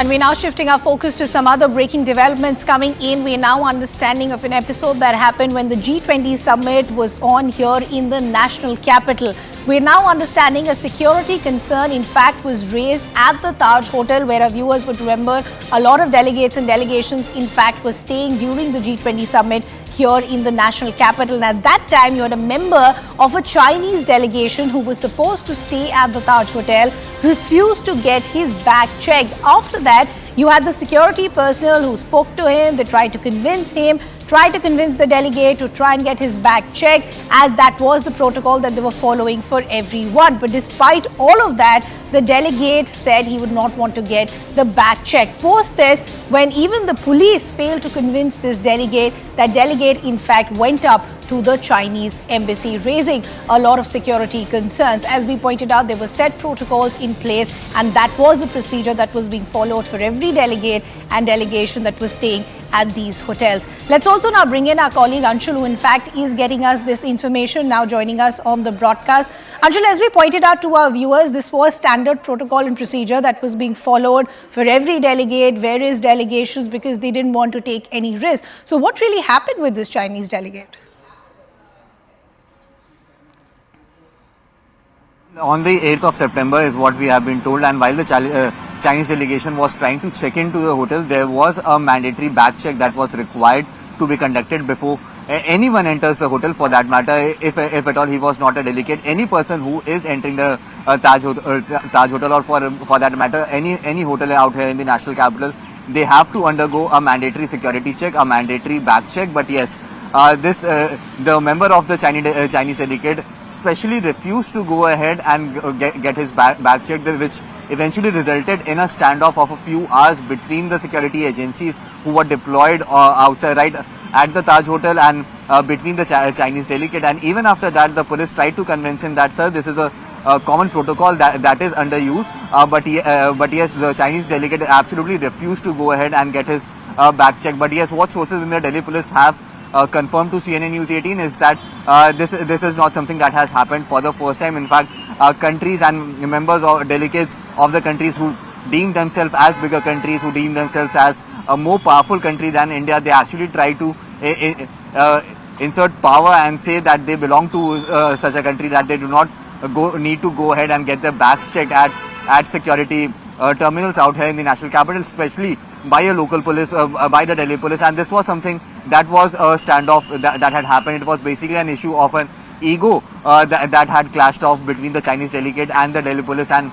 And we're now shifting our focus to some other breaking developments coming in. We're now understanding of an episode that happened when the G20 Summit was on here in the national capital. We're now understanding a security concern, in fact, was raised at the Taj Hotel, where our viewers would remember a lot of delegates and delegations, in fact, were staying during the G20 Summit here in the national capital. And at that time, you had a member of a Chinese delegation who was supposed to stay at the Taj Hotel, refused to get his bag checked. After that, you had the security personnel who spoke to him. They tried to convince him, tried to convince the delegate to try and get his bag checked, as that was the protocol that they were following for everyone. But despite all of that, the delegate said he would not want to get the bag checked. Post this, when even the police failed to convince this delegate, that delegate in fact went up to the Chinese embassy, raising a lot of security concerns. As we pointed out, there were set protocols in place, and that was the procedure that was being followed for every delegate and delegation that was staying at these hotels. Let's also now bring in our colleague Anshul, who in fact is getting us this information, now joining us on the broadcast. Anshul, as we pointed out to our viewers, this was standard protocol and procedure that was being followed for every delegate, various delegations, because they didn't want to take any risk. So what really happened with this Chinese delegate? On the 8th of September is what we have been told, and while the Chinese delegation was trying to check into the hotel, there was a mandatory bag check that was required to be conducted before anyone enters the hotel, for that matter. If at all he was not a delegate, any person who is entering the Taj Hotel, or for that matter any hotel out here in the national capital, they have to undergo a mandatory security check, a mandatory bag check. But yes, the member of the Chinese delegate specially refused to go ahead and get his bag checked, which eventually resulted in a standoff of a few hours between the security agencies who were deployed outside right at the Taj Hotel, and between the Chinese delegate. And even after that, the police tried to convince him that, sir, this is a common protocol that is under use. But yes, the Chinese delegate absolutely refused to go ahead and get his bag checked. But yes, what sources in the Delhi police have confirmed to CNN News 18 is that this is not something that has happened for the first time. In fact, countries and members or delegates of the countries who deem themselves as bigger countries, who deem themselves as a more powerful country than India, they actually try to insert power and say that they belong to such a country, that they do not need to go ahead and get their bags checked at security terminals out here in the national capital, especially by a local police, by the Delhi police. And this was something that was a standoff that had happened. It was basically an issue of an ego that had clashed off between the Chinese delegate and the Delhi police. And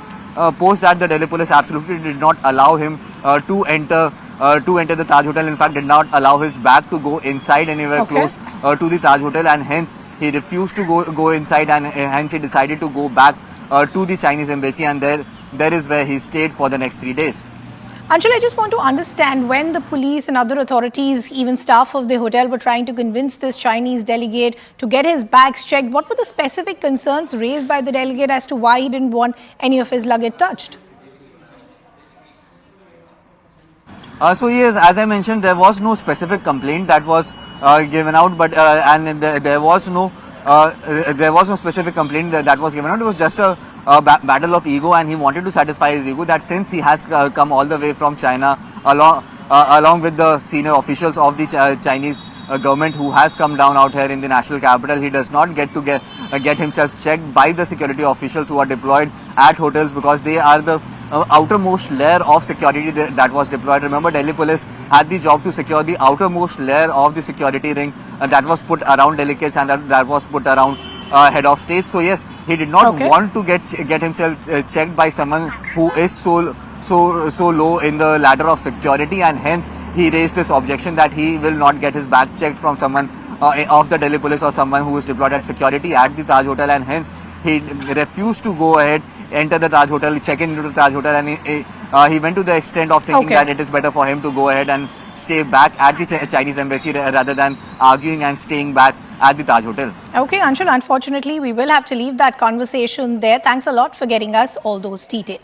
post that, the Delhi police absolutely did not allow him to enter the Taj Hotel. In fact, did not allow his bag to go inside anywhere close to the Taj Hotel, and hence he refused to go inside, and hence he decided to go back to the Chinese embassy, and there is where he stayed for the next 3 days. Anshul, I just want to understand, when the police and other authorities, even staff of the hotel, were trying to convince this Chinese delegate to get his bags checked, what were the specific concerns raised by the delegate as to why he didn't want any of his luggage touched? So yes, as I mentioned, there was no specific complaint that was given out, but and there was no specific complaint that was given out. It was just a battle of ego, and he wanted to satisfy his ego, that since he has come all the way from China along with the senior officials of the Chinese government who has come down out here in the national capital, he does not get to get himself checked by the security officials who are deployed at hotels, because they are the outermost layer of security that was deployed. Remember, Delhi police had the job to secure the outermost layer of the security ring that was put around delegates, and that was put around head of state. So yes, he did not want to get himself checked by someone who is so low in the ladder of security, and hence he raised this objection that he will not get his bag checked from someone of the Delhi police or someone who is deployed at security at the Taj Hotel, and hence he refused to go ahead, enter the Taj Hotel, check into the Taj Hotel, and he went to the extent of thinking that it is better for him to go ahead and stay back at the Chinese embassy rather than arguing and staying back at the Taj Hotel. Okay, Anshul, unfortunately, we will have to leave that conversation there. Thanks a lot for getting us all those details.